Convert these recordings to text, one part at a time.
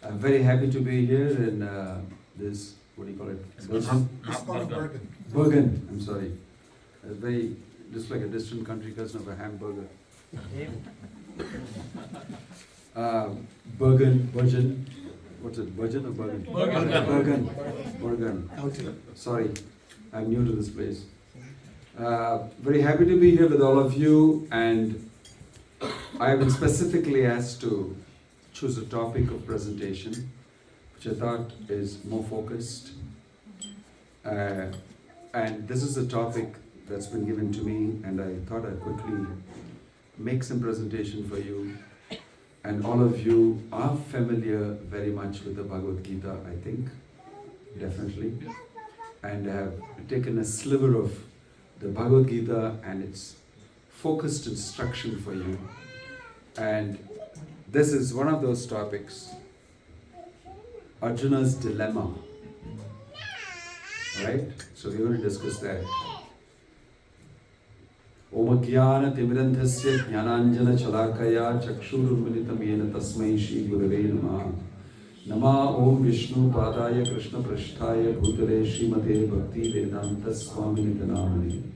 I'm very happy to be here in this, what do you call it? Bergen, I'm sorry. Just like a distant country cousin of a hamburger. Bergen. What's it, Bergen or Bergen? Bergen. Sorry, I'm new to this place. Very happy to be here with all of you, and I have been specifically asked to choose a topic of presentation, which I thought is more focused. And this is a topic that's been given to me, and I thought I'd quickly make some presentation for you. And all of you are familiar very much with the Bhagavad Gita, I think, definitely. And I have taken a sliver of the Bhagavad Gita and its focused instruction for you. And this is one of those topics, Arjuna's dilemma. Right? So we're going to discuss that. Om Jnana Timirandhasya Jnananjana Chalakaya Chakshurumilitam Yena Tasmai Shri Gurave Namaha. Nama Om Vishnu Padaya Krishna Prasthaya Bhutale Srimate Bhakti Vedanta Swami Nitanamani.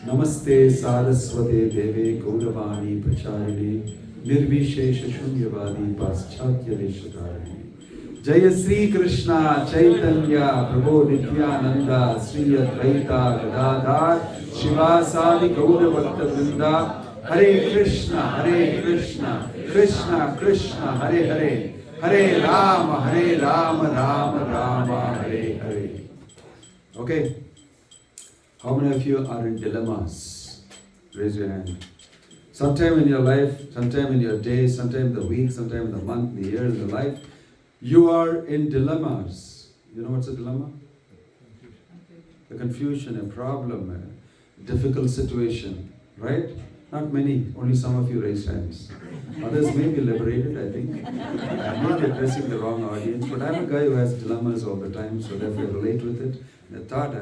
Namaste Saraswate Deve Gauravani Pracharine Nirvishesha Shunyavadi Paschatya Deshakarani. Jaya Sri Krishna Chaitanya Prabhu Nityananda Sri Advaita Gadadhar Shivasadi Gaura Bhakta Vrinda. Hare Krishna Krishna Krishna Hare Hare Hare Rama Rama Rama Hare Hare. Okay, how many of you are in dilemmas? Raise your hand. Sometime in your life, sometime in your day, sometime in the week, sometime in the month, the year, in the life, you are in dilemmas. You know what's a dilemma? A confusion, a problem, a difficult situation, right? Not many, only some of you raised hands. Others may be liberated, I think. I may be addressing the wrong audience, but I'm a guy who has dilemmas all the time, so therefore I relate with it. And I thought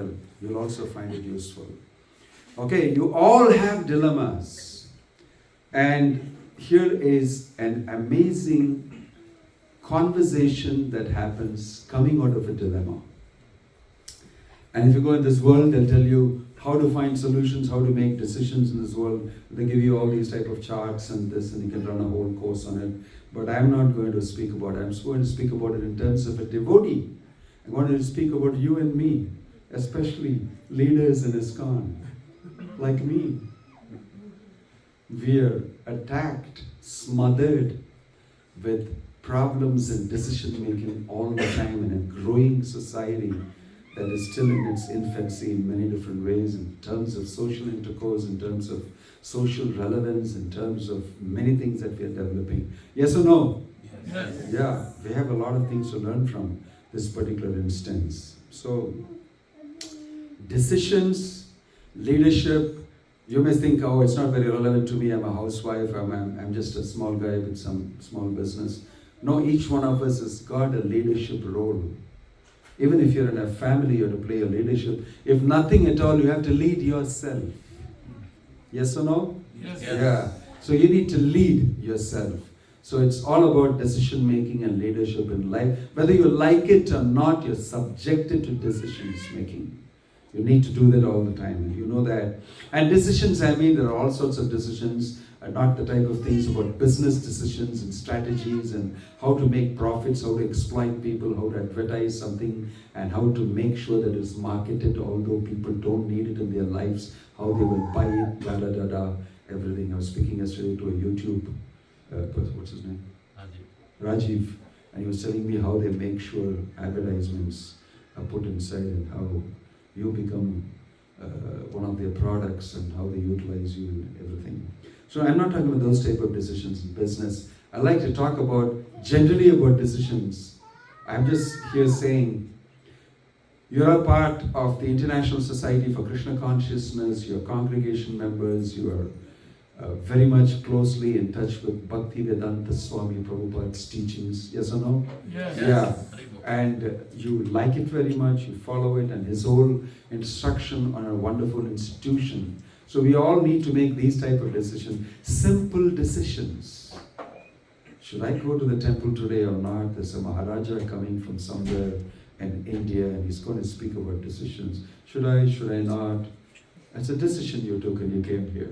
you'll also find it useful. Okay, you all have dilemmas. And here is an amazing conversation that happens coming out of a dilemma. And if you go in this world, they'll tell you how to find solutions, how to make decisions in this world. They give you all these type of charts and this, and you can run a whole course on it. But I'm not going to speak about it. I'm going to speak about it in terms of a devotee. I'm going to speak about you and me, especially leaders in ISKCON, like me. We are attacked, smothered with problems and decision making all the time in a growing society that is still in its infancy in many different ways, in terms of social intercourse, in terms of social relevance, in terms of many things that we are developing. Yes or no? Yes. Yeah, we have a lot of things to learn from this particular instance. So, decisions, leadership, you may think, oh, it's not very relevant to me, I'm a housewife, I'm just a small guy with some small business. No, each one of us has got a leadership role. Even if you're in a family, you have to play a leadership. If nothing at all, you have to lead yourself. Yes or no? Yes. Yeah. So you need to lead yourself. So it's all about decision making and leadership in life. Whether you like it or not, you're subjected to decisions making. You need to do that all the time, and you know that. And decisions, I mean, there are all sorts of decisions, not the type of things about business decisions and strategies and how to make profits, how to exploit people, how to advertise something, and how to make sure that it's marketed, although people don't need it in their lives, how they will buy it, everything. I was speaking yesterday to a YouTube, what's his name? Rajiv. And he was telling me how they make sure advertisements are put inside and how you become one of their products and how they utilize you and everything. So I'm not talking about those type of decisions in business. I like to talk generally about decisions. I'm just here saying, you're a part of the International Society for Krishna Consciousness, you're congregation members, you are very much closely in touch with Bhakti Vedanta Swami Prabhupada's teachings. Yes or no? Yes. Yeah. And you like it very much, you follow it, and his whole instruction on a wonderful institution. So we all need to make these type of decisions, simple decisions. should I go to the temple today or not? There's a Maharaja coming from somewhere in India and he's going to speak about decisions. Should I not? It's a decision you took and you came here.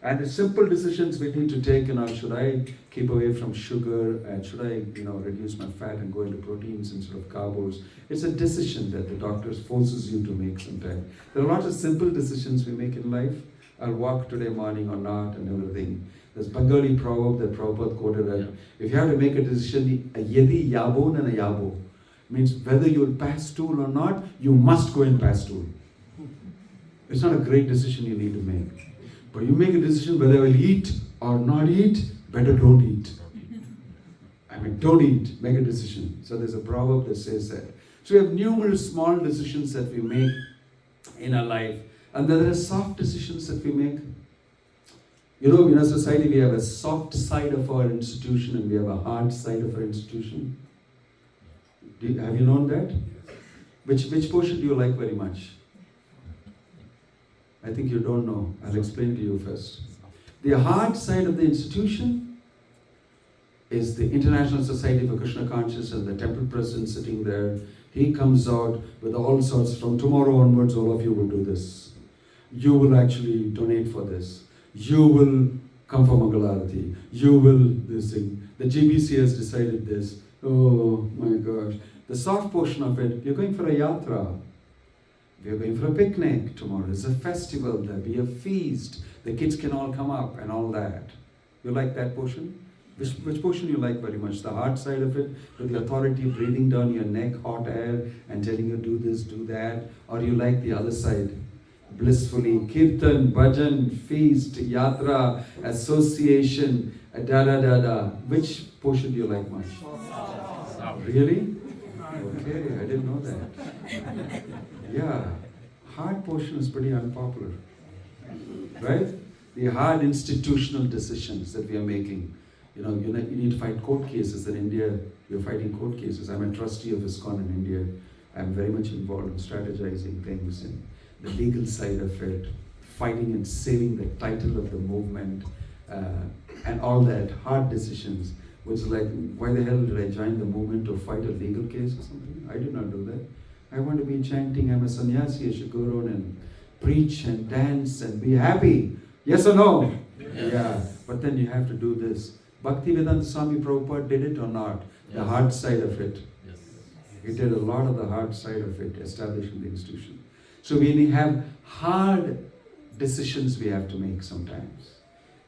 And the simple decisions we need to take, should I keep away from sugar and should I, reduce my fat and go into proteins instead of carbs? It's a decision that the doctors forces you to make sometimes. There are lots of simple decisions we make in life. I'll walk today morning or not and everything. There's Bengali proverb that Prabhupada quoted that if you have to make a decision, a yedi yabon and a yabo means whether you'll pass stool or not, you must go and pass stool. It's not a great decision you need to make. But you make a decision whether I will eat or not eat, better don't eat. Don't eat, make a decision. So there's a proverb that says that. So we have numerous small decisions that we make in our life. And then there are soft decisions that we make. In our society we have a soft side of our institution and we have a hard side of our institution. Have you known that? Which portion do you like very much? I think you don't know. I'll explain to you first. The hard side of the institution is the International Society for Krishna Consciousness and the temple president sitting there. He comes out with all sorts, from tomorrow onwards, all of you will do this. You will actually donate for this. You will come for Mangalarati. You will this thing. The GBC has decided this. Oh my gosh. The soft portion of it, you're going for a yatra. We are going for a picnic tomorrow. It's a festival. There'll be a feast. The kids can all come up and all that. You like that portion? Which portion you like very much? The hard side of it, with the authority breathing down your neck, hot air, and telling you do this, do that? Or you like the other side? Blissfully, kirtan, bhajan, feast, yatra, association, da. Which portion do you like much? Really? Okay, I didn't know that. Yeah, hard portion is pretty unpopular, right? The hard institutional decisions that we are making. You need to fight court cases. In India, you're fighting court cases. I'm a trustee of ISKCON in India. I'm very much involved in strategizing things and the legal side of it, fighting and saving the title of the movement, and all that, hard decisions. Which is like, why the hell did I join the movement to fight a legal case or something? I did not do that. I want to be chanting, I'm a sannyasi, I should go around and preach and dance and be happy. Yes or no? Yeah. But then you have to do this. Bhakti Swami Prabhupada did it or not? The hard side of it. Yes. He did a lot of the hard side of it, establishing the institution. So we have hard decisions we have to make sometimes.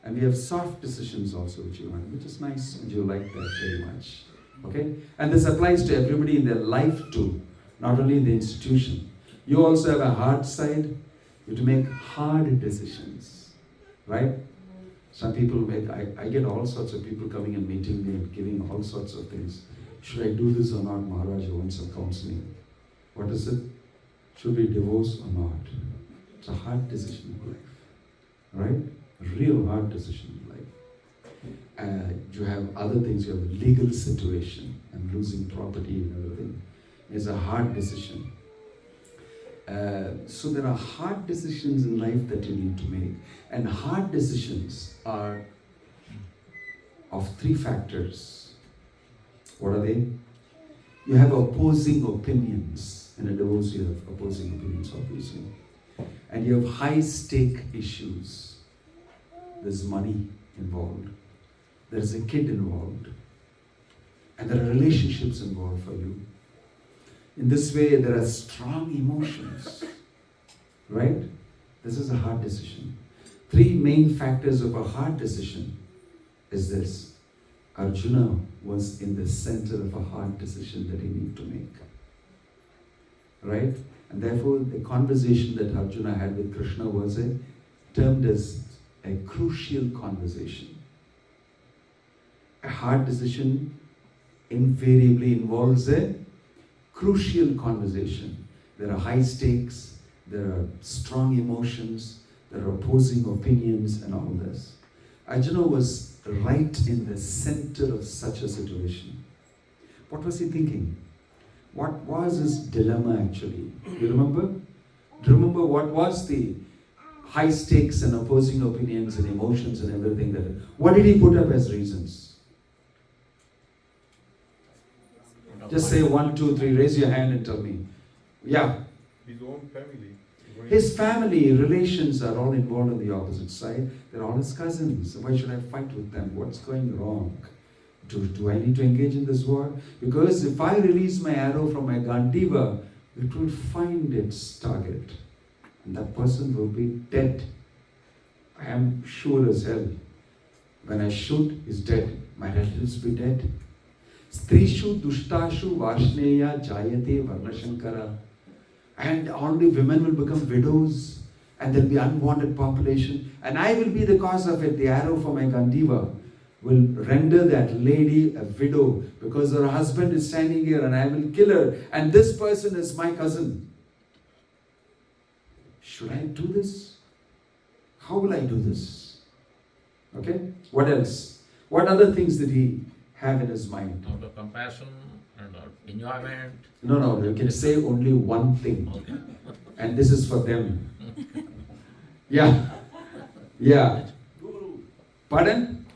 And we have soft decisions also which is nice and you like that very much. Okay? And this applies to everybody in their life too, not only in the institution. You also have a hard side. You have to make hard decisions. Right? Some people I get all sorts of people coming and meeting me and giving all sorts of things. Should I do this or not? Maharaj wants some counseling. What is it? Should we divorce or not? It's a hard decision in life. Right? A real hard decision in life. You have other things. You have a legal situation and losing property and everything. It's a hard decision. So there are hard decisions in life that you need to make. And hard decisions are of three factors. What are they? You have opposing opinions. In a divorce you have opposing opinions, obviously. And you have high stake issues. There's money involved. There's a kid involved. And there are relationships involved for you. In this way, there are strong emotions. Right? This is a hard decision. Three main factors of a hard decision is this. Arjuna was in the center of a hard decision that he needed to make. Right? And therefore, the conversation that Arjuna had with Krishna was termed as a crucial conversation. A hard decision invariably involves a crucial conversation. There are high stakes, there are strong emotions, there are opposing opinions and all this. Arjuna was right in the center of such a situation. What was he thinking? What was his dilemma actually? You remember? Do you remember what was the high stakes and opposing opinions and emotions and everything? What did he put up as reasons? Just say 1, 2, 3. Raise your hand and tell me. Yeah. His own family. His family, relations are all involved on the opposite side. They're all his cousins. Why should I fight with them? What's going wrong? Do I need to engage in this war? Because if I release my arrow from my Gandiva, it will find its target. And that person will be dead. I am sure as hell. When I shoot, he's dead. My relatives will be dead. Strishu dushtashu varshneya jayate varnashankara. And only women will become widows. And there will be unwanted population. And I will be the cause of it. The arrow for my Gandiva will render that lady a widow. Because her husband is standing here and I will kill her. And this person is my cousin. Should I do this? How will I do this? Okay? What else? What other things did he have in his mind? Out of compassion and enjoyment. No, you can say only one thing. Okay. And this is for them. Yeah. Guru. Pardon?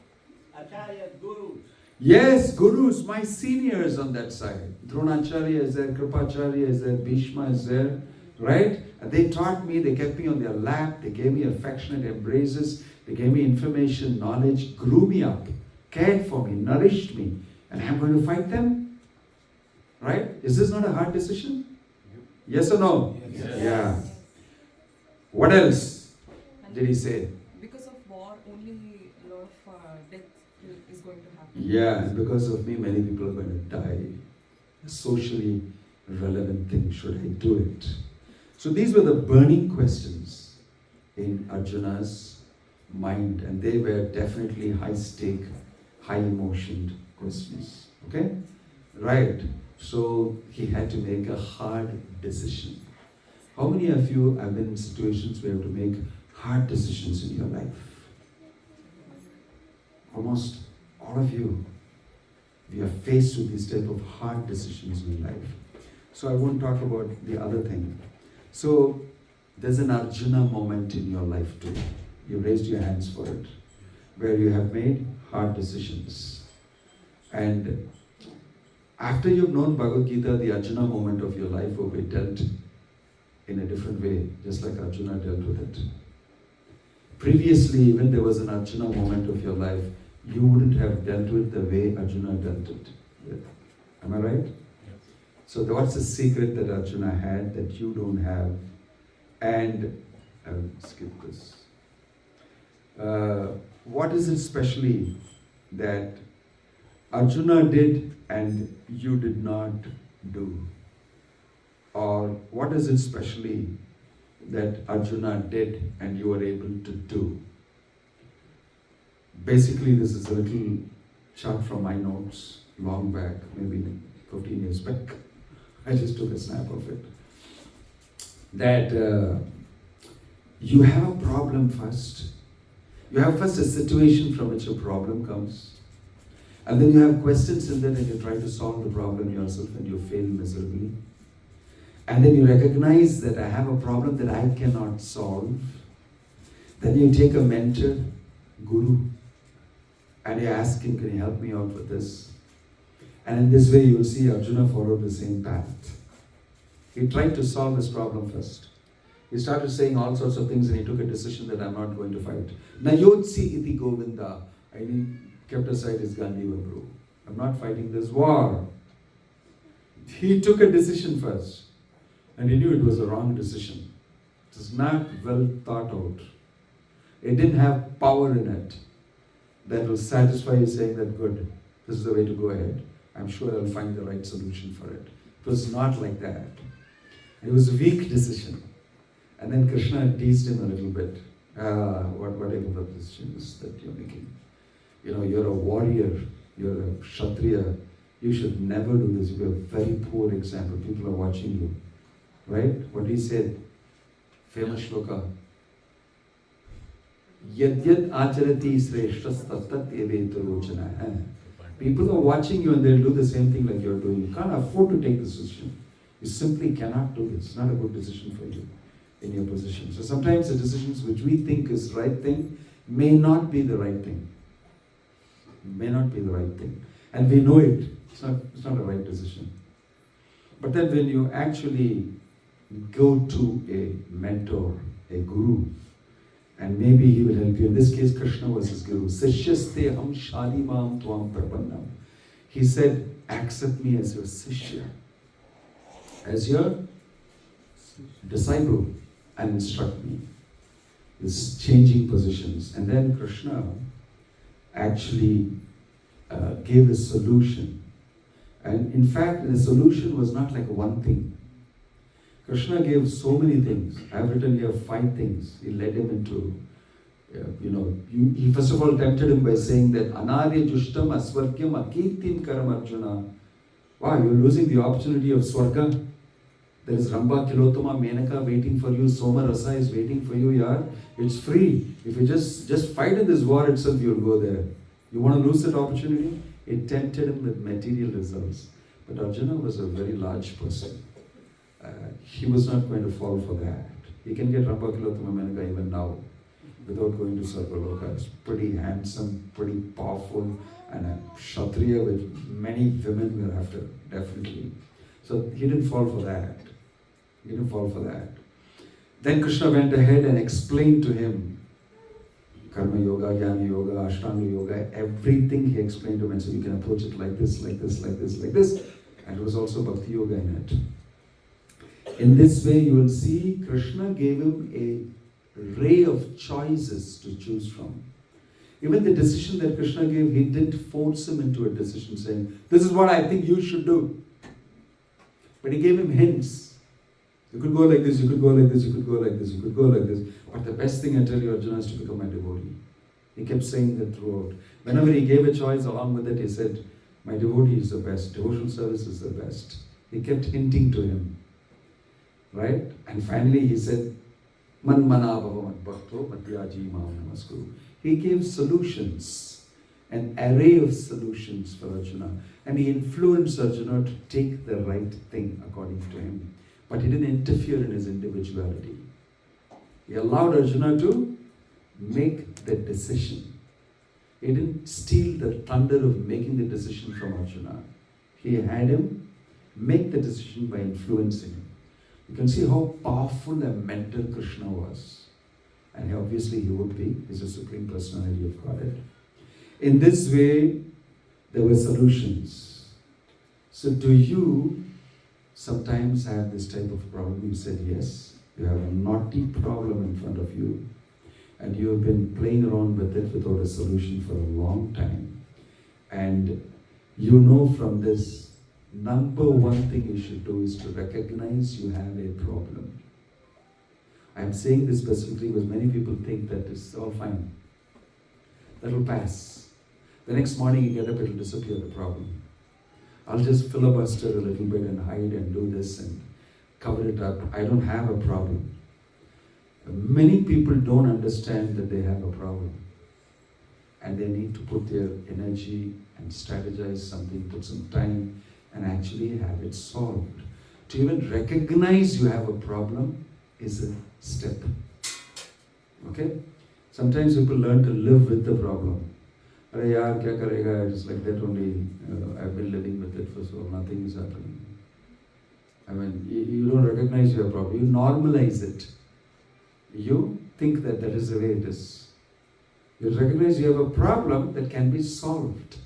Acharya, Guru. Yes, gurus, my seniors on that side. Dronacharya is there, Kripacharya is there, Bhishma is there, right? And they taught me, they kept me on their lap, they gave me affectionate embraces, they gave me information, knowledge, grew me up, cared for me, nourished me. And I'm going to fight them? Right? Is this not a hard decision? Yes or no? Yes. Yeah. What else did he say? Because of war, only a lot of death is going to happen. Yeah, and because of me, many people are going to die. A socially relevant thing, should I do it? So these were the burning questions in Arjuna's mind, and they were definitely high stake, high emotioned questions. Okay? Right. So he had to make a hard decision. How many of you have been in situations where you have to make hard decisions in your life? Almost all of you. We are faced with these type of hard decisions in life. So I won't talk about the other thing. So there's an Arjuna moment in your life too. You raised your hands for it, where you have made hard decisions. And after you've known Bhagavad Gita, the Arjuna moment of your life will be dealt in a different way, just like Arjuna dealt with it. Previously, when there was an Arjuna moment of your life, you wouldn't have dealt with the way Arjuna dealt it with. Am I right? Yes. So what's the secret that Arjuna had that you don't have? And I'll skip this. What is it specially that Arjuna did and you did not do? Or what is it specially that Arjuna did and you were able to do? Basically, this is a little chart from my notes, long back, maybe 15 years back. I just took a snap of it. That you have a problem first. You have first a situation from which a problem comes. And then you have questions in that and you try to solve the problem yourself and you fail miserably. And then you recognize that I have a problem that I cannot solve. Then you take a mentor, guru, and you ask him, can you help me out with this? And in this way you will see Arjuna followed the same path. He tried to solve his problem first. He started saying all sorts of things and he took a decision that I'm not going to fight. Nayotsi iti Govinda. And he kept aside his Gandiva brew. I'm not fighting this war. He took a decision first. And he knew it was a wrong decision. It was not well thought out. It didn't have power in it that will satisfy you saying that good, this is the way to go ahead. I'm sure I'll find the right solution for it. It was not like that. It was a weak decision. And then Krishna teased him a little bit. Whatever decisions that you're making. You know, you're a warrior, you're a Kshatriya. You should never do this. You're a very poor example. People are watching you. Right? What he said, famous shloka. Yad yad acharati sreshtas tat evetu rochana. People are watching you and they'll do the same thing like you're doing. You can't afford to take this decision. You simply cannot do this. It's not a good decision for you in your position. So sometimes the decisions which we think is the right thing may not be the right thing. May not be the right thing. And we know it. It's not a right decision. But then when you actually go to a mentor, a guru, and maybe he will help you. In this case, Krishna was his guru. Sishyaste ham shalimam tvam prapannam. He said, accept me as your Sishya, as your disciple, and instruct me. This changing positions. And then Krishna actually gave a solution. And in fact, the solution was not like one thing. Krishna gave so many things. I have written here 5 things. He led him into, he first of all tempted him by saying that Anarya Jushtam Asvargyam Akirtim Karam Arjuna. Wow, you're losing the opportunity of Swarga. There is Ramba, Kilotama, Menaka waiting for you. Soma Rasa is waiting for you, yaar. It's free. If you just fight in this war itself, you'll go there. You want to lose that opportunity? It tempted him with material results. But Arjuna was a very large person. He was not going to fall for that. He can get Ramba, Kilotama, Menaka even now without going to Sarvaloka. He's pretty handsome, pretty powerful, and a Kshatriya with many women were after, definitely. So he didn't fall for that. He didn't fall for that. Then Krishna went ahead and explained to him Karma Yoga, Jnana Yoga, Ashtanga Yoga, everything he explained to him and said, you can approach it like this, like this, like this, like this. And there was also Bhakti Yoga in it. In this way, you will see Krishna gave him a array of choices to choose from. Even the decision that Krishna gave, he didn't force him into a decision saying, this is what I think you should do. But he gave him hints. You could go like this, you could go like this, you could go like this, you could go like this. But the best thing I tell you, Arjuna, is to become my devotee. He kept saying that throughout. Whenever he gave a choice, along with it, he said, my devotee is the best, devotional service is the best. He kept hinting to him. Right? And finally he said, Man mana bhava mat bhakto matyaji maam namaskuru. He gave solutions, an array of solutions for Arjuna. And he influenced Arjuna to take the right thing according to him. But he didn't interfere in his individuality. He allowed Arjuna to make the decision. He didn't steal the thunder of making the decision from Arjuna. He had him make the decision by influencing him. You can see how powerful a mentor Krishna was. And obviously he would be. He's a supreme personality of Godhead. In this way, there were solutions. So do you sometimes have this type of problem? You said yes. You have a naughty problem in front of you. And you have been playing around with it without a solution for a long time. And you know from this, number one thing you should do is to recognize you have a problem. I'm saying this specifically because many people think that it's all fine. That will pass. The next morning you get up, it will disappear, the problem. I'll just filibuster a little bit and hide and do this and cover it up. I don't have a problem. Many people don't understand that they have a problem. And they need to put their energy and strategize something, put some time, and actually have it solved. To even recognize you have a problem is a step. Okay? Sometimes people learn to live with the problem. Arey yaar, kya karega? It's like that only. I've been living with it for so long, nothing is happening. I mean, you don't recognize your problem. You normalize it. You think that that is the way it is. You recognize you have a problem that can be solved.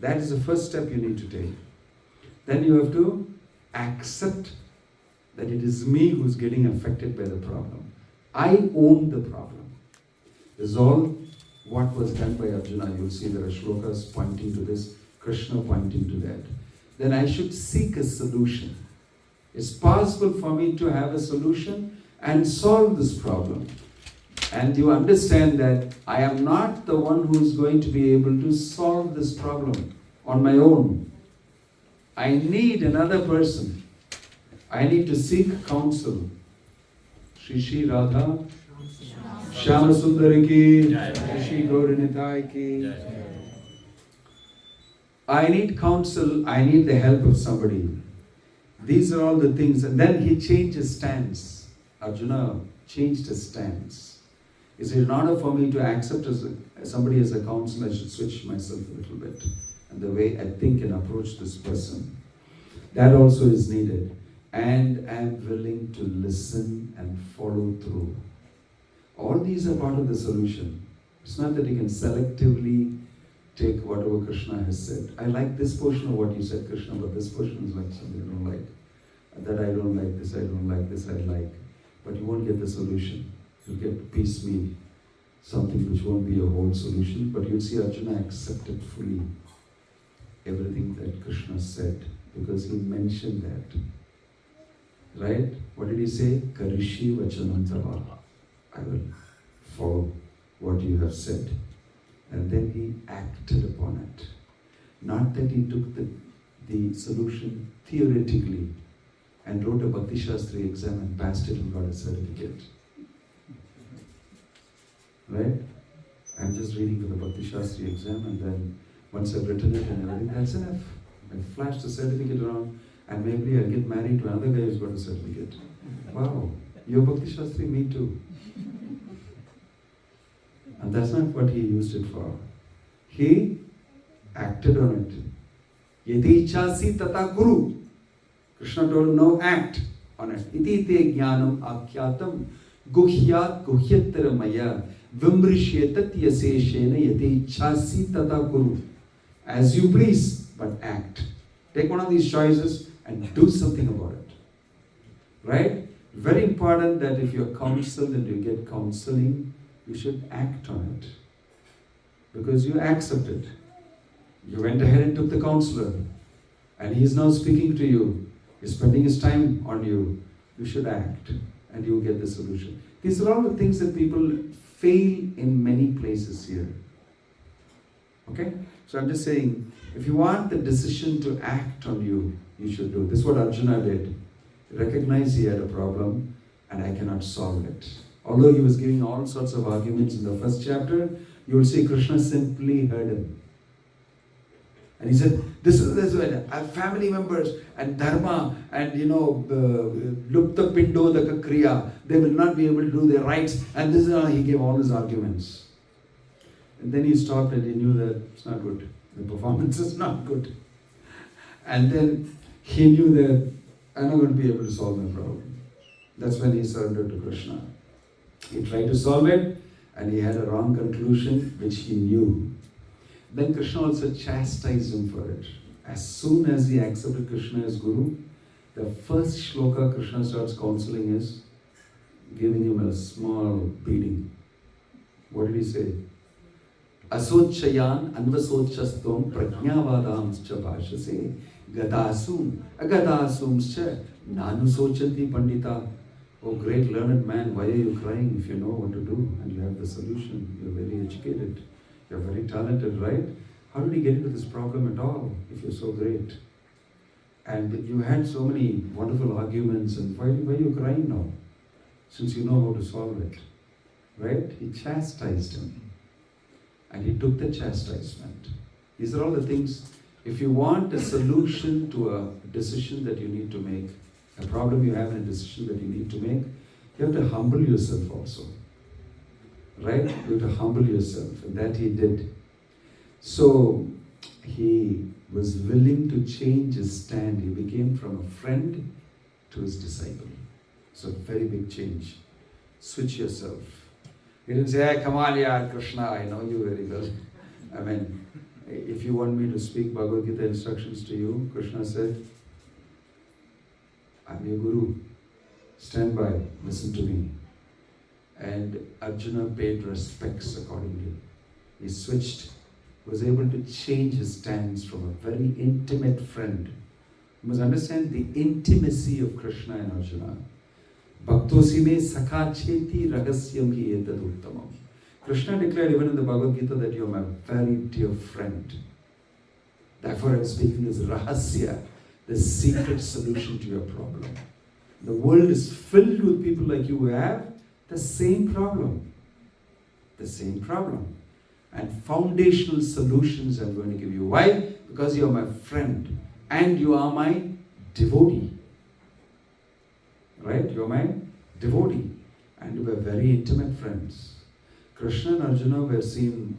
That is the first step you need to take. Then you have to accept that it is me who's getting affected by the problem. I own the problem. This is all what was done by Arjuna. You'll see there are shlokas pointing to this, Krishna pointing to that. Then I should seek a solution. It's possible for me to have a solution and solve this problem. And you understand that I am not the one who is going to be able to solve this problem on my own. I need another person. I need to seek counsel. Shri Shri Radha, Shyama Sundari ki, Shri Gauranitai ki. I need counsel, I need the help of somebody. These are all the things. And then he changed his stance. Arjuna changed his stance. He said, in order for me to accept somebody as a counsel, I should switch myself a little bit. And the way I think and approach this person. That also is needed. And am willing to listen and follow through. All these are part of the solution. It's not that you can selectively take whatever Krishna has said. I like this portion of what you said, Krishna, but this portion is like something I don't like. That I don't like, this I don't like, this I like. But you won't get the solution. You'll get piecemeal, something which won't be a whole solution, but you'll see Arjuna accepted fully everything that Krishna said, because he mentioned that. Right? What did he say? Karishi vachanantava. I will follow what you have said. And then he acted upon it. Not that he took the solution theoretically and wrote a Bhakti Shastri exam and passed it and got a certificate. Right? I'm just reading for the Bhakti Shastri exam, and then once I've written it and everything, that's enough. I flash the certificate around, and maybe I'll get married to another guy who's got a certificate. Wow, you're Bhakti Shastri, me too. And that's not what he used it for. He acted on it. Yadi chasi tata kuru. Krishna told him, no, act on it. Iti te jnanam akyatam guhyat guhyattara maya vimrishetat yaseshena yadi chasi tata kuru. As you please, but act. Take one of these choices and do something about it. Right? Very important that if you're counseled and you get counseling, you should act on it. Because you accepted. You went ahead and took the counselor. And he is now speaking to you. He's spending his time on you. You should act. And you will get the solution. These are all the things that people fail in many places here. Okay? So I'm just saying, if you want the decision to act on you, you should do. This is what Arjuna did. He recognized he had a problem and I cannot solve it. Although he was giving all sorts of arguments in the first chapter, you will see Krishna simply heard him. And he said, this is way, I have family members and dharma and lupta pindo the kriya, they will not be able to do their rights. And this is how he gave all his arguments. And then he stopped and he knew that it's not good. The performance is not good. And then he knew that I'm not going to be able to solve my problem. That's when he surrendered to Krishna. He tried to solve it and he had a wrong conclusion which he knew. Then Krishna also chastised him for it. As soon as he accepted Krishna as Guru, the first shloka Krishna starts counseling is giving him a small beating. What did he say? Asochayan anvasochastom prajnavadamscha bhashase gadasum agadasumscha nanusochanti pandita. Oh great learned man, why are you crying if you know what to do and you have the solution? You're very educated. You're very talented, right? How did you get into this problem at all if you're so great? And you had so many wonderful arguments, and why are you crying now? Since you know how to solve it. Right? He chastised him. And he took the chastisement. These are all the things. If you want a solution to a decision that you need to make, a problem you have and a decision that you need to make, you have to humble yourself also. Right? You have to humble yourself. And that he did. So, he was willing to change his stand. He became from a friend to his disciple. So, very big change. Switch yourself. He didn't say, hey, come on, yaar, Krishna, I know you very well. I mean, if you want me to speak Bhagavad Gita instructions to you, Krishna said, I'm your Guru. Stand by, listen to me. And Arjuna paid respects accordingly. He switched, was able to change his stance from a very intimate friend. You must understand the intimacy of Krishna and Arjuna. Bhaktosi me sakha cheti ragasyam hi etad uttamam. Krishna declared even in the Bhagavad Gita that you are my very dear friend. Therefore I am speaking as rahasya, the secret solution to your problem. The world is filled with people like you who have the same problem. The same problem. And foundational solutions I'm going to give you. Why? Because you are my friend and you are my devotee. Right? You are my devotee. And we were very intimate friends. Krishna and Arjuna were seen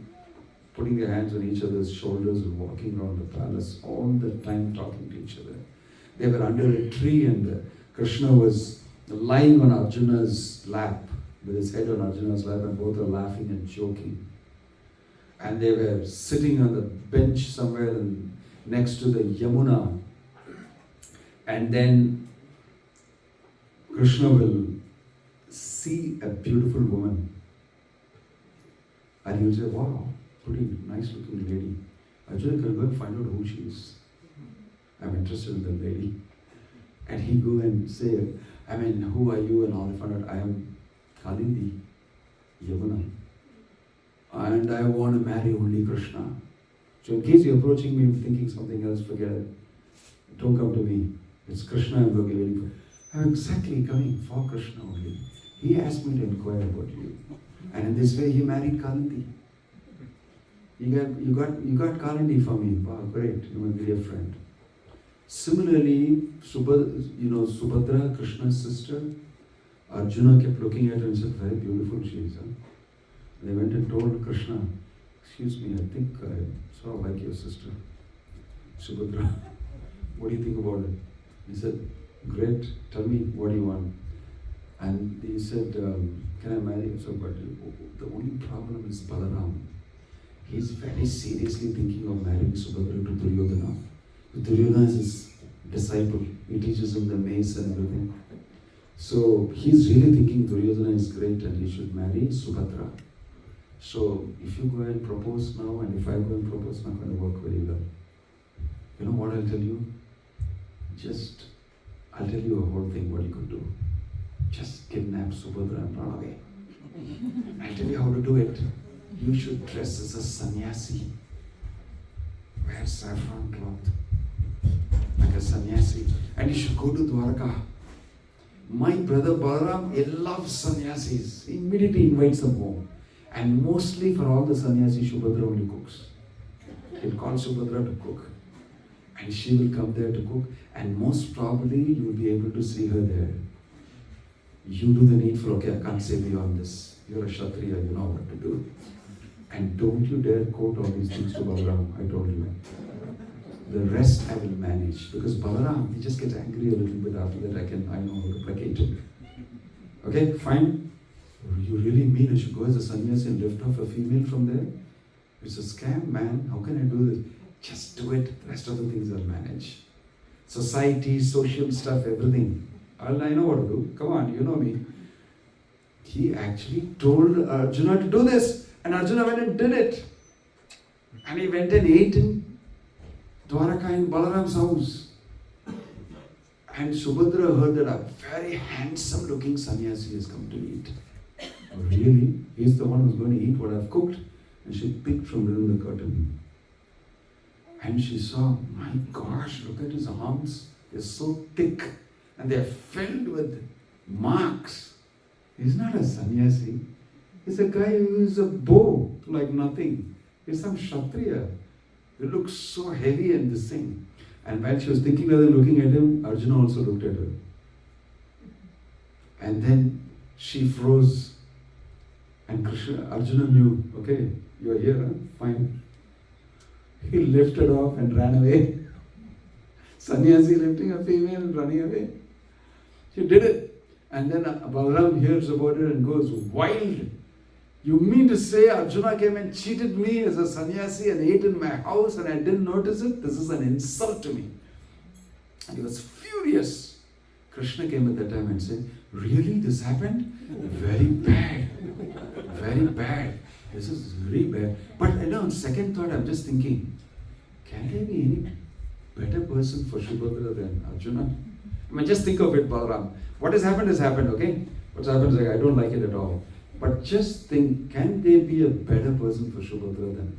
putting their hands on each other's shoulders and walking around the palace all the time talking to each other. They were under a tree and Krishna was lying on Arjuna's lap, with his head on Arjuna's lap, and both were laughing and joking. And they were sitting on the bench somewhere next to the Yamuna. And then Krishna will see a beautiful woman. And he will say, wow, pretty nice looking lady. Arjuna can go and find out who she is. I'm interested in the lady. And he go and say, I mean, who are you? And all find out, I am Kalindi, Yamuna. And I want to marry only Krishna. So in case you're approaching me thinking something else, forget it. Don't come to me. It's Krishna I'm going to be waiting for. I'm exactly coming for Krishna only. He asked me to inquire about you. And in this way he married Kalindi. You got Kalindi for me. Wow, great. You will be a friend. Similarly, Subhadra, Krishna's sister, Arjuna kept looking at her and said, very beautiful she is. Huh? They went and told Krishna, excuse me, I think I sort of like your sister, Subhadra. What do you think about it? He said, great, tell me what do you want. And he said, can I marry you? So, but the only problem is Balaram. He's very seriously thinking of marrying Subhadra to Duryodhana. Duryodhana is his disciple. He teaches him the mace and everything. So he's really thinking Duryodhana is great and he should marry Subhadra. So if you go and propose now, and if I go and propose, it's not going to work very well. You know what I'll tell you? I'll tell you a whole thing what you could do. Just kidnap Subhadra and run away. I'll tell you how to do it. You should dress as a sannyasi. Wear saffron cloth. Like a sannyasi. And you should go to Dwarka. My brother Balaram, he loves sannyasis. He immediately invites them home. And mostly for all the sannyasis, Subhadra only cooks. He'll call Subhadra to cook. And she will come there to cook. And most probably, you will be able to see her there. You do the needful. Okay, I can't say beyond this. You're a Kshatriya, you know what to do. And don't you dare quote all these things to Balaram. I told you. The rest I will manage. Because Balaram, he just gets angry a little bit after that. I know how to placate him. Okay, fine. You really mean I should go as a sannyasi and lift off a female from there? It's a scam, man. How can I do this? Just do it. The rest of the things I'll manage. Society, social stuff, everything. I know what to do. Come on, you know me. He actually told Arjuna to do this. And Arjuna went and did it. And he went and ate in Dwaraka in Balaram's house. And Subhadra heard that a very handsome looking sannyasi has come to eat. Oh, really? He's the one who's going to eat what I've cooked. And she peeked from within the curtain. And she saw, my gosh, look at his arms. They're so thick. And they're filled with marks. He's not a sannyasi. He's a guy who's a bow, like nothing. He's some Kshatriya. He looks so heavy and this thing. And while she was thinking rather than looking at him, Arjuna also looked at her. And then she froze. And Arjuna knew, okay, you're here, huh? Fine. He lifted off and ran away. Sannyasi lifting a female and running away. She did it. And then Balaram hears about it and goes wild. You mean to say Arjuna came and cheated me as a sannyasi and ate in my house and I didn't notice it? This is an insult to me. And he was furious. Krishna came at that time and said, really, this happened? Very bad. Very bad. This is very bad. But on second thought, I'm just thinking, can there be any better person for Subhadra than Arjuna? I mean, just think of it, Balaram. What has happened, okay? What's happened is I don't like it at all. But just think, can there be a better person for Subhadra than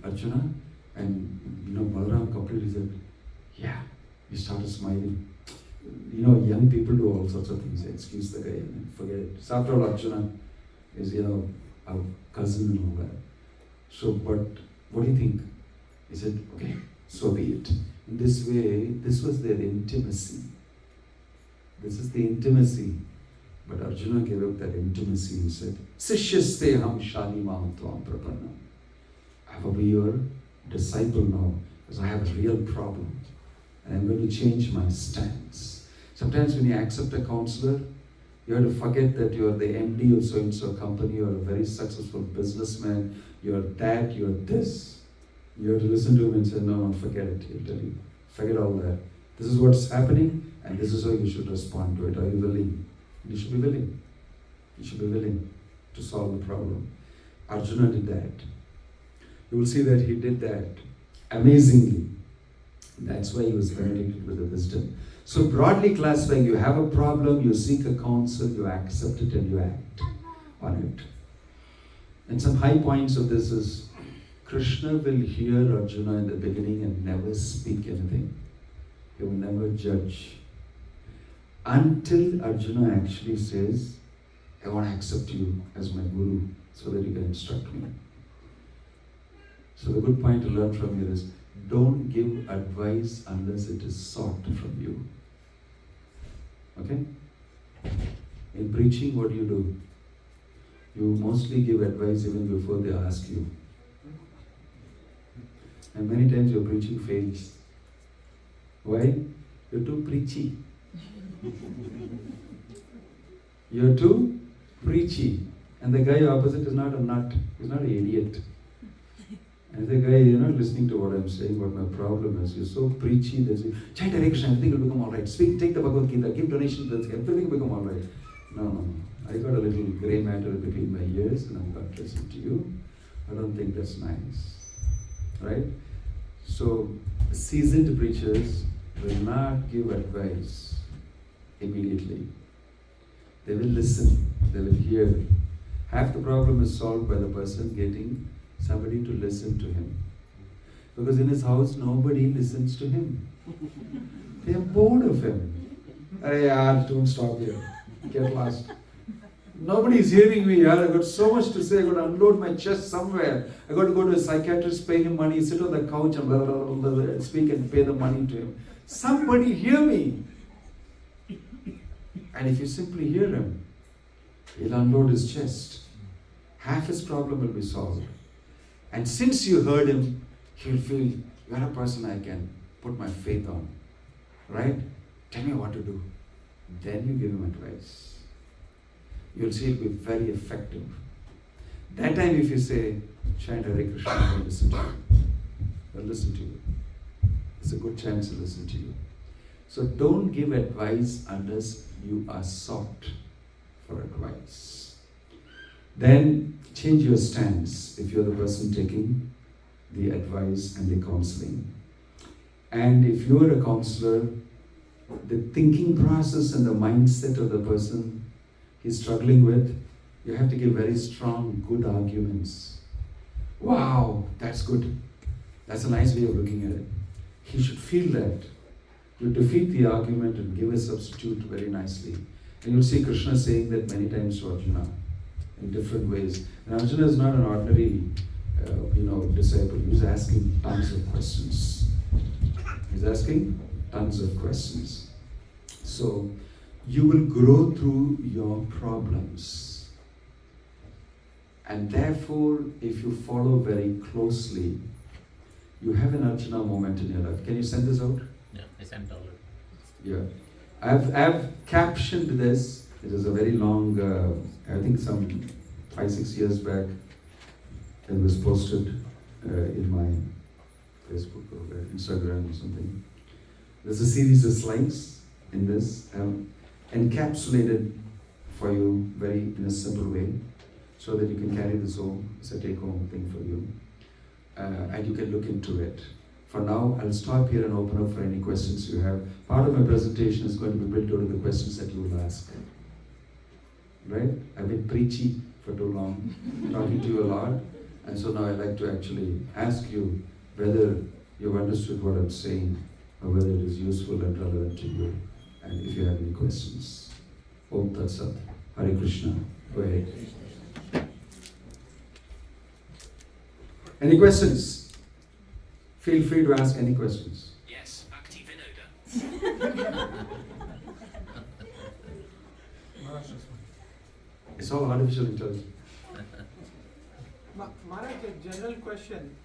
Arjuna? And, Balaram completely said, yeah. He started smiling. Young people do all sorts of things. Excuse the guy and forget it. So after all, Arjuna is, our cousin and all that. So, but what do you think? He said, okay, so be it. In this way, this was their intimacy. This is the intimacy. But Arjuna gave up that intimacy and said, Sishyaste ham shani mam tvam prapanna. I will be your disciple now because I have a real problem. and I'm going to change my stance. Sometimes when you accept a counselor, you have to forget that you're the MD of so-and-so company, you're a very successful businessman, you're that, you're this. You have to listen to him and say, no, forget it. He'll tell you, forget all that. This is what's happening, and this is how you should respond to it. Are you willing? You should be willing. You should be willing to solve the problem. Arjuna did that. You will see that he did that amazingly. That's why he was benedicted with the wisdom. So broadly classifying, you have a problem, you seek a counsel, you accept it and you act on it. And some high points of this is, Krishna will hear Arjuna in the beginning and never speak anything. He will never judge. Until Arjuna actually says, I want to accept you as my guru so that you can instruct me. So the good point to learn from here is, don't give advice unless it is sought from you. Okay? In preaching, what do? You mostly give advice even before they ask you. And many times your preaching fails. Why? You're too preachy. You're too preachy. And the guy opposite is not a nut. He's not an idiot. And the guy, you're not listening to what I'm saying, what my problem is. You're so preachy that you chant Hare Krishna, everything will become alright. Speak, take the Bhagavad Gita, give donations, everything will become alright. No. I got a little grey matter between my ears and I'm not listening to you. I don't think that's nice. Right? So, seasoned preachers will not give advice immediately. They will listen, they will hear. Half the problem is solved by the person getting somebody to listen to him. Because in his house, nobody listens to him. They are bored of him. Hey, don't stop here. Get lost. Nobody is hearing me. I got so much to say. I got to unload my chest somewhere. I got to go to a psychiatrist, pay him money, sit on the couch and blah, blah, blah, blah, speak and pay the money to him. Somebody hear me. And if you simply hear him, he'll unload his chest. Half his problem will be solved. And since you heard him, he'll feel, you're a person I can put my faith on. Right? Tell me what to do. Then you give him advice. You'll see it'll be very effective. That time if you say, chant Hare Krishna, they'll listen to you. They'll listen to you. It's a good chance to listen to you. So don't give advice unless you are sought for advice. Then change your stance if you're the person taking the advice and the counseling. And if you're a counselor, the thinking process and the mindset of the person he's struggling with, you have to give very strong, good arguments. Wow, that's good. That's a nice way of looking at it. He should feel that. You defeat the argument and give a substitute very nicely. And you'll see Krishna saying that many times to Arjuna in different ways. And Arjuna is not an ordinary disciple. He's asking tons of questions. He's asking tons of questions. So, you will grow through your problems. And therefore, if you follow very closely, you have an Arjuna moment in your life. Can you send this out? Yeah, I sent already. Yeah. I've captioned this. It is a very long, I think some 5-6 years back, it was posted in my Facebook or Instagram or something. There's a series of slides in this, encapsulated for you in a simple way, so that you can carry this home. It's a take-home thing for you. And you can look into it. For now, I'll stop here and open up for any questions you have. Part of my presentation is going to be built out of the questions that you will ask. Right? I've been preachy for too long, talking to you a lot, and so now I'd like to actually ask you whether you've understood what I'm saying, or whether it is useful and relevant to you, and if you have any questions. Om Tat Sat. Hare Krishna. Go ahead. Any questions? Feel free to ask any questions. Yes, Bhakti Vinoda. It's all artificial intelligence. Maharaj, a general question.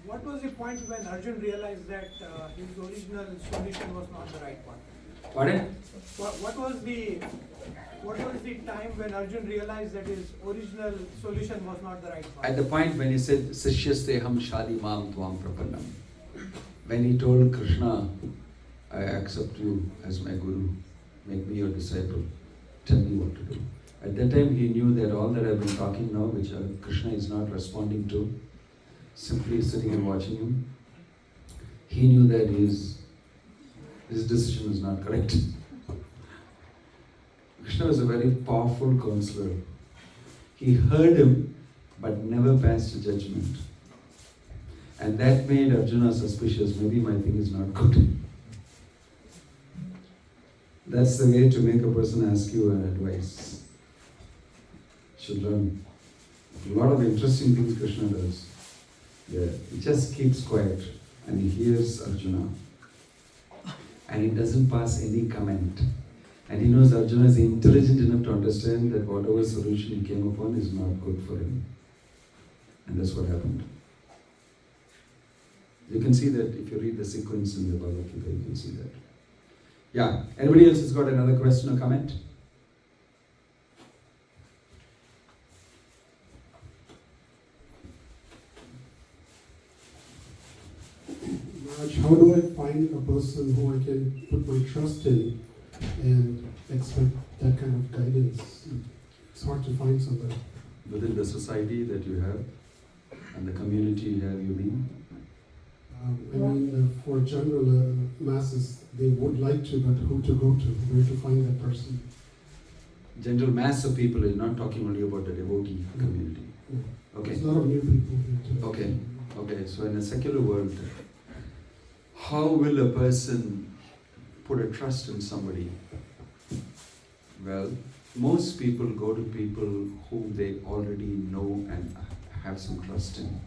what was the point when Arjun realized that his original solution was not the right one? Pardon? What was the time when Arjun realized that his original solution was not the right one? At the point when he said, Sishyasteham shadi mam tvam prapannam. When he told Krishna, I accept you as my guru, make me your disciple, tell me what to do. At that time he knew that all that I've been talking now, which Krishna is not responding to, simply sitting and watching him, he knew that his decision was not correct. Krishna was a very powerful counselor. He heard him, but never passed a judgment. And that made Arjuna suspicious. Maybe my thing is not good. That's the way to make a person ask you advice. Should learn. A lot of interesting things Krishna does. Yeah, he just keeps quiet and he hears Arjuna. And he doesn't pass any comment. And he knows Arjuna is intelligent enough to understand that whatever solution he came upon is not good for him. And that's what happened. You can see that if you read the sequence in the Bhagavad Gita, you can see that. Yeah, anybody else has got another question or comment? Raj, how do I find a person who I can put my trust in and expect that kind of guidance? It's hard to find somebody. Within the society that you have and the community you have, you mean? For general masses, they would like to, but who to go to, where to find that person? General mass of people, you're not talking only about the devotee community. Yeah. Okay. There's a lot of new people here today. Okay, so in a secular world, how will a person put a trust in somebody? Well, most people go to people whom they already know and have some trust in.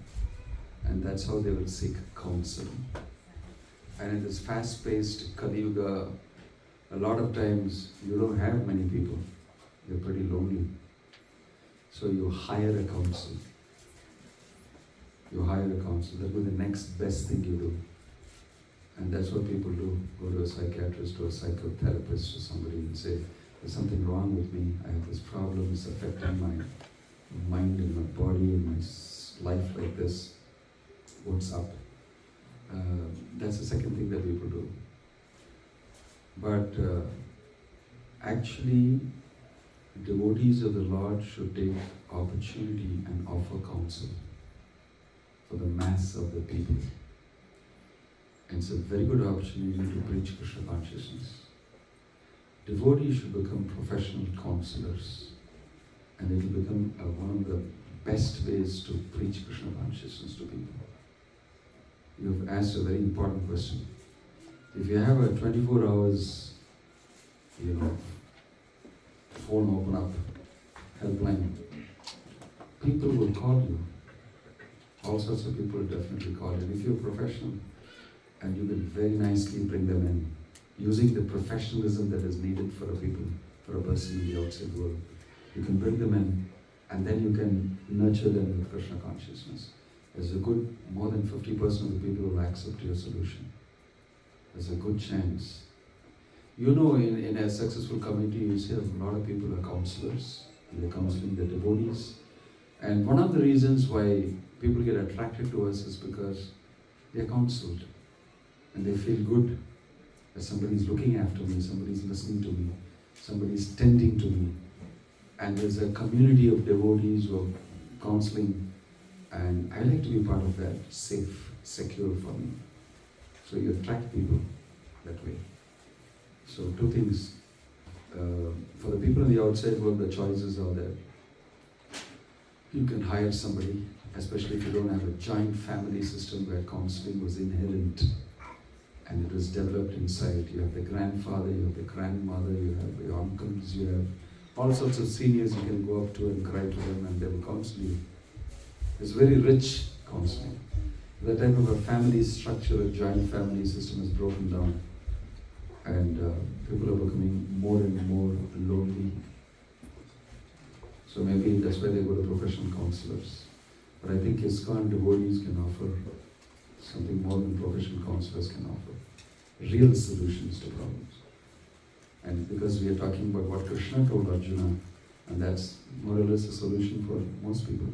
And that's how they will seek counsel. And in this fast-paced Kali Yuga, a lot of times you don't have many people. You're pretty lonely. So you hire a counsel. You hire a counsel. That will be the next best thing you do. And that's what people do. Go to a psychiatrist or a psychotherapist or somebody and say, there's something wrong with me. I have this problem. It's affecting my mind and my body and my life like this. What's up? That's the second thing that people do. But actually, devotees of the Lord should take opportunity and offer counsel for the mass of the people. And it's a very good opportunity to preach Krishna consciousness. Devotees should become professional counselors, and it will become one of the best ways to preach Krishna consciousness to people. You have asked a very important question. If you have a 24 hours, phone open up, helpline, people will call you. All sorts of people will definitely call you. And if you're professional, and you can very nicely bring them in, using the professionalism that is needed for a person in the outside world, you can bring them in, and then you can nurture them with Krishna consciousness. There's a good, more than 50% of the people will accept your solution. There's a good chance. In a successful community, you see a lot of people are counselors. They're counseling the devotees. And one of the reasons why people get attracted to us is because they're counseled. And they feel good that somebody's looking after me, somebody's listening to me, somebody's tending to me. And there's a community of devotees who are counseling. And I like to be part of that, safe, secure for me. So you attract people that way. So two things. For the people in the outside world, the choices are there. You can hire somebody, especially if you don't have a joint family system where counseling was inherent and it was developed inside. You have the grandfather, you have the grandmother, you have your uncles, you have all sorts of seniors you can go up to and cry to them and they will counsel you. It's very rich counseling. The type of a family structure, a joint family system is broken down. And people are becoming more and more lonely. So maybe that's why they go to professional counselors. But I think ISKCON devotees can offer something more than professional counselors can offer. Real solutions to problems. And because we are talking about what Krishna told Arjuna, and that's more or less a solution for most people.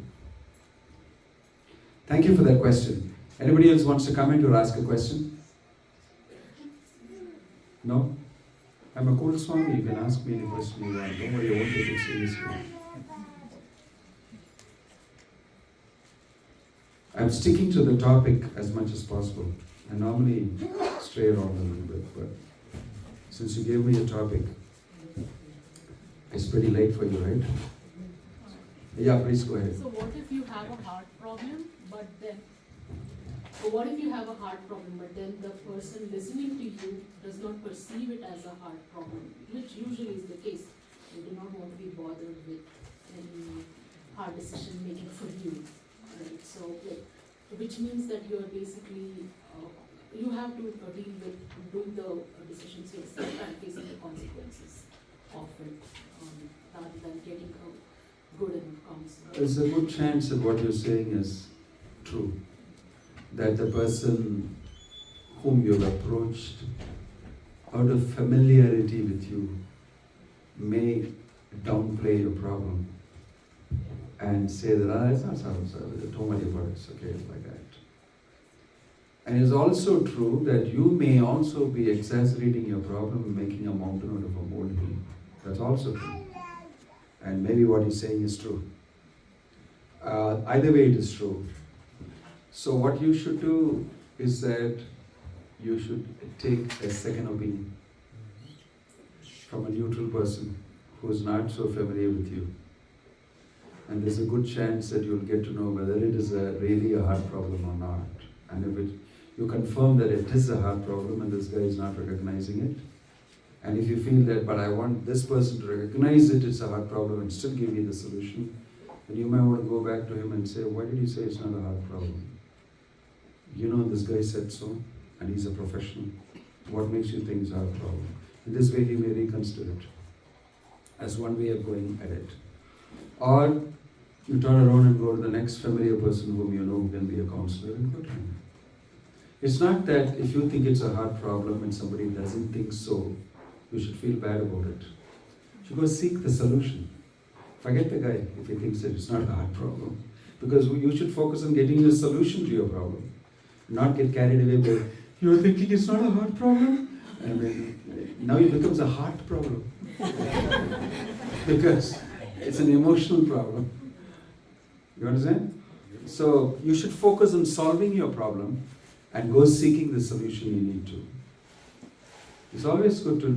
Thank you for that question. Anybody else wants to comment or ask a question? No? I'm a cool Swami, you can ask me any question you want. Don't worry, I won't take it seriously. I'm sticking to the topic as much as possible. I normally stray around a little bit, but since you gave me a topic, it's pretty late for you, right? Yeah, please go ahead. So what if you have a heart problem, but then the person listening to you does not perceive it as a heart problem, which usually is the case. You do not want to be bothered with any hard decision making for you, right? So, which means that you are basically you have to deal with doing the decisions yourself and facing the consequences of it, rather than getting a good enough counsel. There's a good chance that what you're saying is true. That the person whom you've approached out of familiarity with you may downplay your problem and say that, it's not so, don't worry about it, it's okay, like that. And it's also true that you may also be exaggerating your problem and making a mountain out of a molehill. That's also true. And maybe what he's saying is true. Either way it is true. So what you should do is that you should take a second opinion from a neutral person who is not so familiar with you. And there's a good chance that you'll get to know whether it is really a heart problem or not. And if you confirm that it is a heart problem and this guy is not recognizing it, and if you feel that, but I want this person to recognize it's a heart problem and still give me the solution, then you might want to go back to him and say, why did he say it's not a heart problem? You know, this guy said so, and he's a professional. What makes you think it's a heart problem? In this way, he may reconsider it as one way of going at it. Or you turn around and go to the next familiar person whom you know who can be a counselor and go to him. It's not that if you think it's a heart problem and somebody doesn't think so, you should feel bad about it. You should go seek the solution. Forget the guy if he thinks that it's not a heart problem. Because you should focus on getting the solution to your problem. Not get carried away by, you're thinking it's not a heart problem? And then, now it becomes a heart problem. Because it's an emotional problem. You understand? So you should focus on solving your problem and go seeking the solution you need to. It's always good to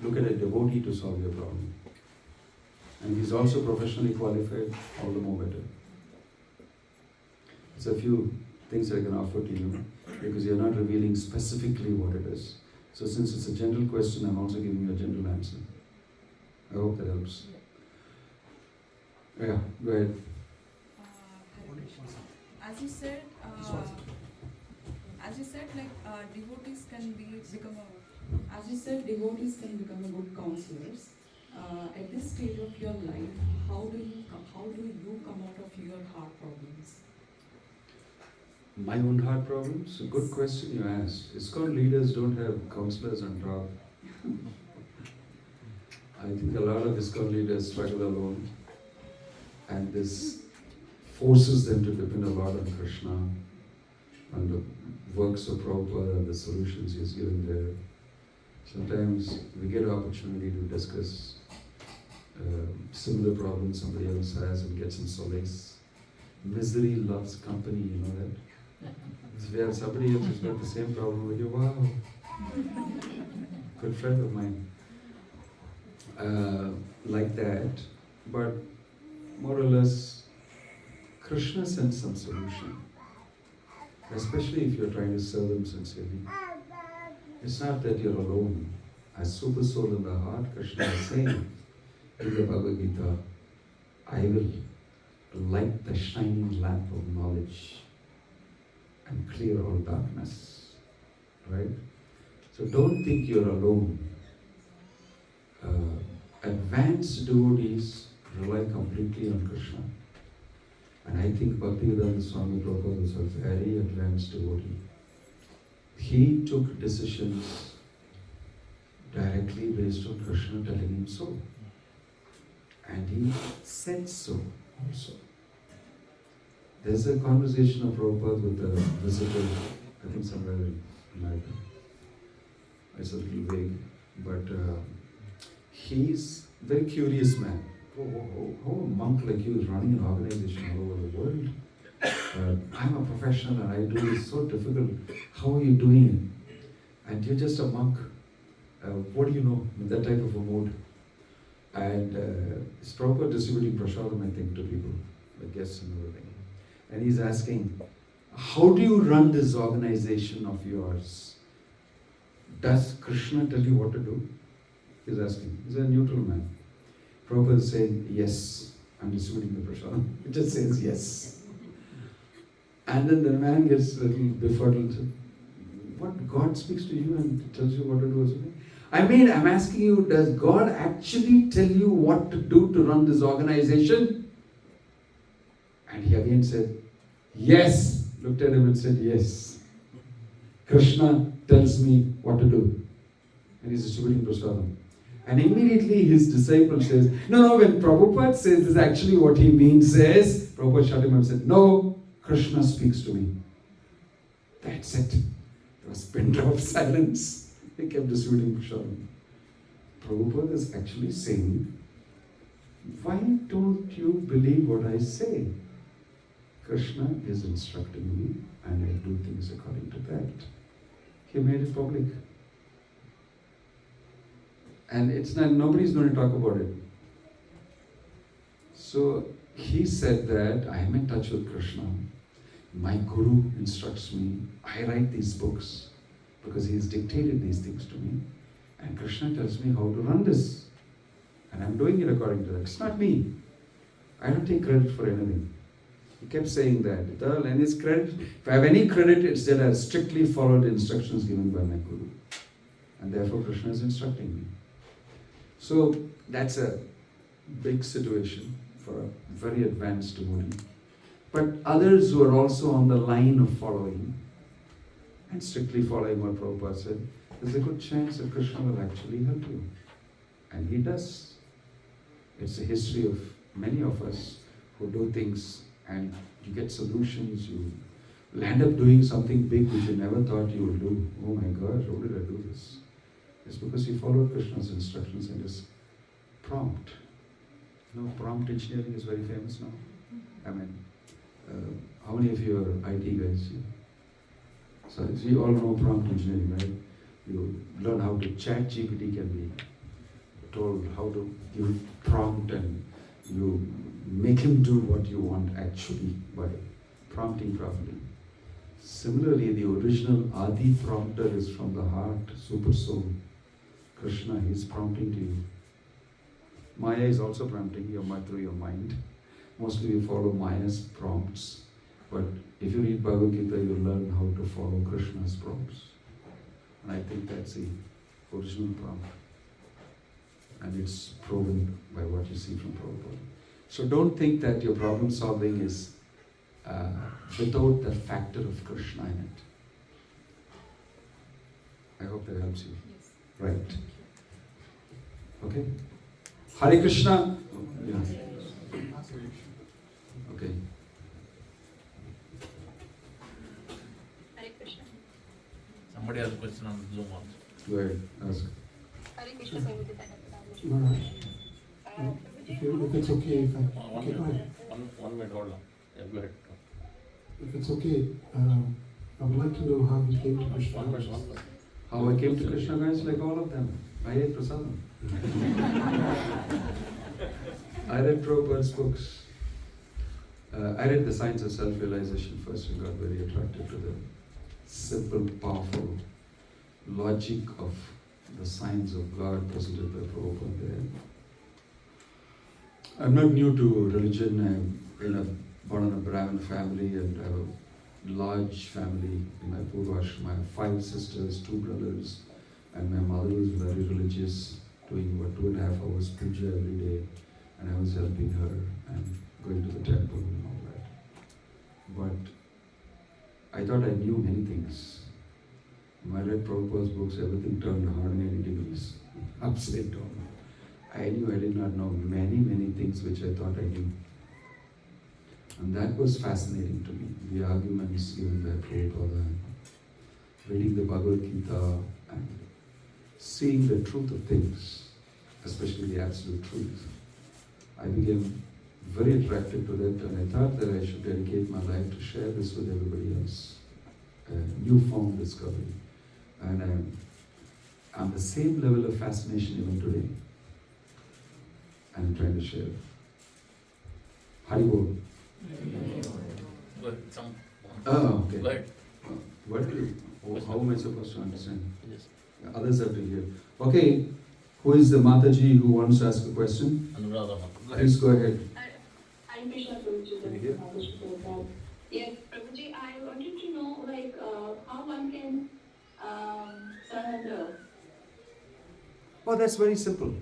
look at a devotee to solve your problem. And he's also professionally qualified, all the more better. There's a few things I can offer to you because you're not revealing specifically what it is. So since it's a general question, I'm also giving you a general answer. I hope that helps. Yeah, go ahead. As you said, devotees can become a good counselors. At this stage of your life, how do you come out of your heart problems? My own heart problems? A good question you asked. ISKCON leaders don't have counselors on top. I think a lot of ISKCON leaders struggle alone. And this forces them to depend a lot on Krishna, on the works of Prabhupada and the solutions he's given there. Sometimes we get an opportunity to discuss similar problems somebody else has and get some solace. Misery loves company, you know that? So if you have somebody else who's got the same problem with you, wow. Good friend of mine. Like that, but more or less, Krishna sends some solution. Especially if you're trying to serve him sincerely. It's not that you're alone. As super soul in the heart, Krishna is saying in the Bhagavad Gita, I will light the shining lamp of knowledge and clear all darkness. Right? So don't think you're alone. Advanced devotees rely completely on Krishna. And I think Bhakti Swami Prabhupada was a very advanced devotee. he took decisions directly based on Krishna telling him so. And he said so also. There's a conversation of Prabhupada with a visitor, I think somewhere in America. It's a little vague, but he's a very curious man. How a monk like you is running an organization all over the world? I'm a professional and I do this so difficult. How are you doing it? And you're just a monk. What do you know? In that type of a mood. And it's proper distributing prasadam, I think, to people, the guests and everything. And he's asking, how do you run this organization of yours? Does Krishna tell you what to do? He's asking. He's a neutral man. Prabhupada is saying, yes, I'm distributing the prasadam. It just says yes. And then the man gets a little befuddled. What, God speaks to you and tells you what to do or something? I mean, I'm asking you, does God actually tell you what to do to run this organization? And he again said, yes. Looked at him and said, yes. Krishna tells me what to do. And he's distributing prasadam. And immediately his disciple says, no, when Prabhupada says this, actually what he means is, Prabhupada shut him up and said, no, Krishna speaks to me. That's it. There was a pin drop of silence. He kept distributing prasadam. Prabhupada is actually saying, why don't you believe what I say? Krishna is instructing me and I do things according to that. He made it public. And it's not, nobody's going to talk about it. So he said that I am in touch with Krishna. My guru instructs me. I write these books because he has dictated these things to me. And Krishna tells me how to run this. And I'm doing it according to that. It's not me. I don't take credit for anything. He kept saying that. And his credit, if I have any credit, it's that I have strictly followed the instructions given by my guru. And therefore Krishna is instructing me. So that's a big situation for a very advanced devotee. But others who are also on the line of following and strictly following what Prabhupada said, there's a good chance that Krishna will actually help you. And he does. It's a history of many of us who do things and you get solutions, you will end up doing something big which you never thought you would do. Oh my gosh, how did I do this? It's because you followed Krishna's instructions and is prompt. You know, prompt engineering is very famous now. I mean, how many of you are IT guys here? So you all know prompt engineering, right? You learn how to chat. GPT can be told how to give prompt and you make him do what you want actually by prompting properly. Similarly, the original Adi prompter is from the heart, super soul. Krishna, he is prompting to you. Maya is also prompting your mind through your mind. Mostly we follow Maya's prompts, but if you read Bhagavad Gita, you learn how to follow Krishna's prompts. And I think that's the original prompt. And it's proven by what you see from Prabhupada. So don't think that your problem solving is without the factor of Krishna in it. I hope that helps you. Yes. Right. Okay? Hare Krishna. Yeah. Okay. Hare Krishna. Somebody has a question on Zoom also. Go ahead. Ask. Hare Krishna Swami. Maharaj, if it's okay, if I One okay, go ahead. minute, hold on. Yeah, go ahead. If it's okay, I would like to know how you came to Krishna. One minute. How I came to Krishna, guys, like all of them. I ate prasadam. I read Prabhupada's books. I read The Science of Self-Realization first and got very attracted to the simple, powerful logic of the science of God presented by Prabhupada there. I'm not new to religion. I'm born in a Brahmin family and I have a large family in my Purvashram. I have 5 sisters, 2 brothers, and my mother was very religious, doing about 2.5 hours puja every day, and I was helping her and going to the temple and all that. But I thought I knew many things. When I read Prabhupada's books, everything turned 180 degrees, upside down. I knew I did not know many, many things which I thought I knew. And that was fascinating to me. The arguments given by Prabhupada, reading the Bhagavad Gita, and seeing the truth of things, especially the absolute truth. I became very attracted to that, and I thought that I should dedicate my life to share this with everybody else. A newfound discovery. And I'm on the same level of fascination even today. I'm trying to share. Haribol. Good. Some. Oh, okay. Good. What do you, how am I supposed to understand? Yes. Others have to hear. Okay, who is the Mataji who wants to ask a question? Anuradha. Please go ahead. I'm Krishna Prabhuji. Can you hear? Yes, Prabhuji, I wanted to know, like, how one can surrender. Oh, that's very simple.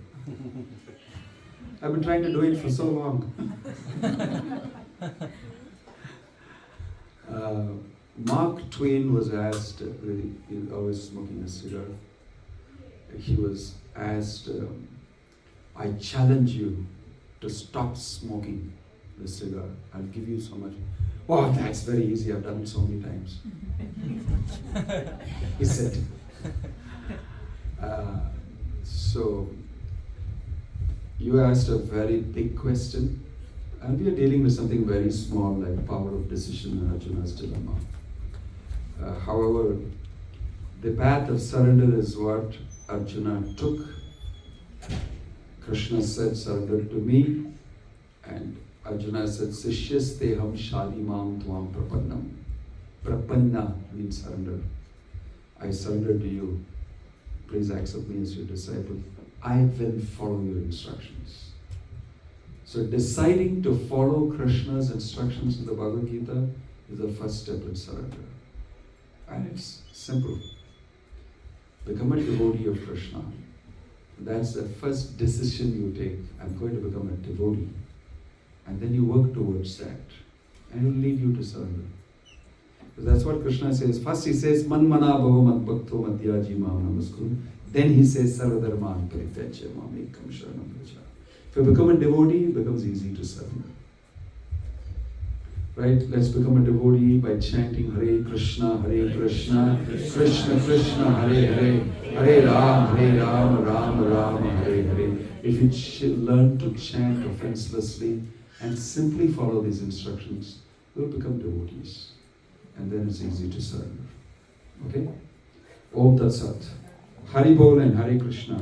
I've been trying to do it for so long. Mark Twain was asked, he was always smoking a cigar. He was asked, I challenge you to stop smoking the cigar. I'll give you so much. Oh, that's very easy. I've done it so many times. He said. So, you asked a very big question, and we are dealing with something very small like power of decision and Arjuna's dilemma. However, the path of surrender is what Arjuna took. Krishna said, surrender to me, and Arjuna said, Sishyasteham shadimam tvam prapannam. Prapanna means surrender. I surrender to you. Please accept me as your disciple. I will follow your instructions. So deciding to follow Krishna's instructions in the Bhagavad Gita is the first step in surrender. And it's simple. Become a devotee of Krishna. That's the first decision you take. I'm going to become a devotee. And then you work towards that. And it will lead you to surrender. Because that's what Krishna says. First he says, Man mana bhava mad bhakto madhyaji mam namaskuru. Then he says, Sarvadharman parityaja mam ekam sharanam vraja. If you become a devotee, it becomes easy to surrender. Right? Let's become a devotee by chanting Hare Krishna, Krishna Krishna, Hare Hare, Hare Ram, Ram Ram, Hare Hare. If you learn to chant offenselessly and simply follow these instructions, you'll become devotees. And then it's easy to surrender. Okay? Om Tat Sat. Hari Bol and Hare Krishna.